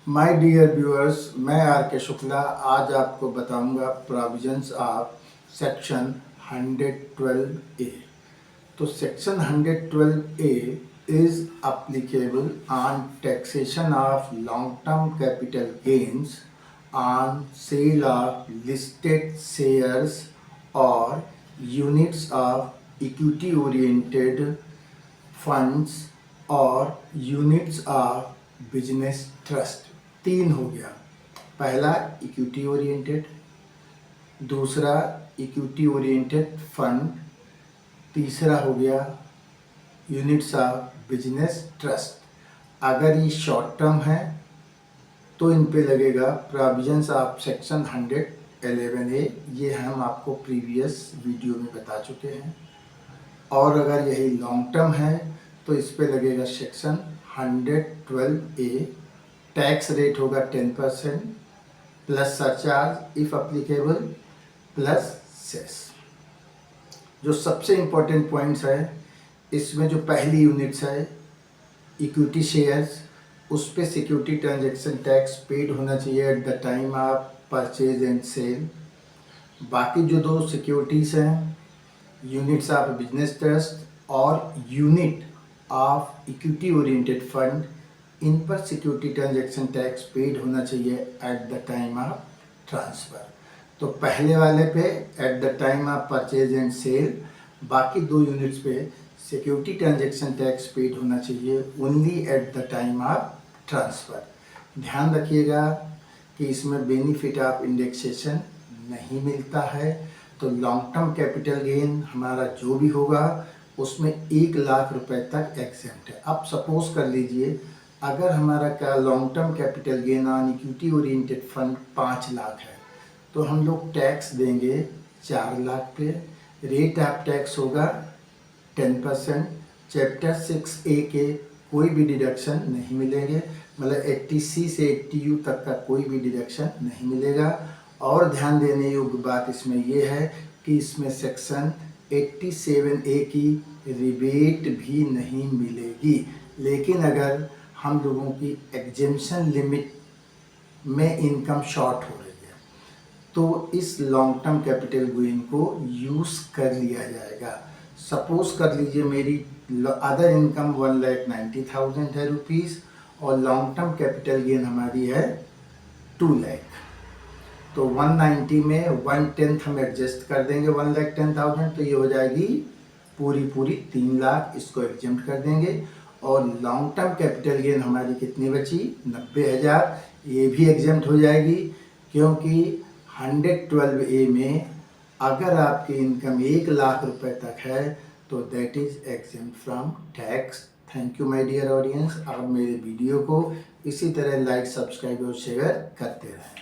My dear viewers, मैं are के शुक्ला आज आपको बताऊंगा प्रोविजंस ऑफ सेक्शन 112A। तो section 112A is applicable on taxation of long-term capital gains on sale of listed shares or units of equity-oriented funds और units of business trust. तीन हो गया, पहला इक्विटी ओरिएंटेड, दूसरा इक्विटी ओरिएंटेड फंड, तीसरा हो गया यूनिट्स ऑफ बिजनेस ट्रस्ट। अगर ये शॉर्ट टर्म है तो इन पे लगेगा प्रोविजंस ऑफ सेक्शन 111A। ये हम आपको प्रीवियस वीडियो में बता चुके हैं। और अगर यही लॉन्ग टर्म है तो इस पे लगेगा सेक्शन 112A। टैक्स रेट होगा 10% plus surcharge if applicable plus cess. जो सबसे इम्पोर्टेंट पॉइंट्स है इसमें, जो पहली यूनिट्स है इक्विटी शेयर्स, उस पे सिक्योरिटी ट्रांजैक्शन टैक्स पेड होना चाहिए at the time of purchase and sale. बाकी जो दो सिक्योरिटीज़ हैं यूनिट्स ऑफ बिजनेस ट्रस्ट और unit of equity oriented fund, इन पर सिक्योरिटी ट्रांजैक्शन टैक्स पेड होना चाहिए at the time of transfer. तो पहले वाले पे at the time of purchase and sale, बाकी दो यूनिट्स पे सिक्योरिटी ट्रांजैक्शन टैक्स पेड होना चाहिए only eight the time of transfer. ध्यान रखिएगा कि इसमें बेनिफिट ऑफ इंडेक्सेशन नहीं मिलता है। तो लॉन्ग टर्म कैपिटल गेन हमारा जो भी होगा उसमें 1 लाख रुपए तक एग्जेम्प्ट है। अब सपोज कर लीजिए अगर हमारा क्या long term capital gain on equity oriented fund 5 lakh है तो हम लोग टैक्स देंगे 4 लाख पे। रेट ऑफ टैक्स होगा 10%। चैप्टर 6A के कोई भी डिडक्शन नहीं मिलेंगे, मतलब 80C से 80U तक का कोई भी डिडक्शन नहीं मिलेगा। और ध्यान देने योग्य बात इसमें यह है कि इसमें सेक्शन 87A की रिबेट भी नहीं मिलेगी। लेकिन अगर हम लोगों की एग्जेम्पशन लिमिट में इनकम शॉर्ट हो रही है तो इस लॉन्ग टर्म कैपिटल गेन को यूज़ कर लिया जाएगा। सपोज कर लीजिए मेरी अदर इनकम 1,90,000 है रुपीज़ और लॉन्ग टर्म कैपिटल गेन हमारी है 2 लाख। तो 190 में 1/10 हम एडजस्ट कर देंगे 1,10,000, तो ये हो जाएगी पूरी 3 लाख, इसको एग्जेम्प्ट कर देंगे। और लॉन्ग टर्म कैपिटल गेन हमारी कितनी बची 90,000, ये भी एग्जेम्प्ट हो जाएगी क्योंकि 112A में अगर आपकी इनकम 1 लाख रुपए तक है तो that is exempt from tax. Thank you my dear audience. आप मेरे वीडियो को इसी तरह लाइक, सब्सक्राइब और शेयर करते रहें।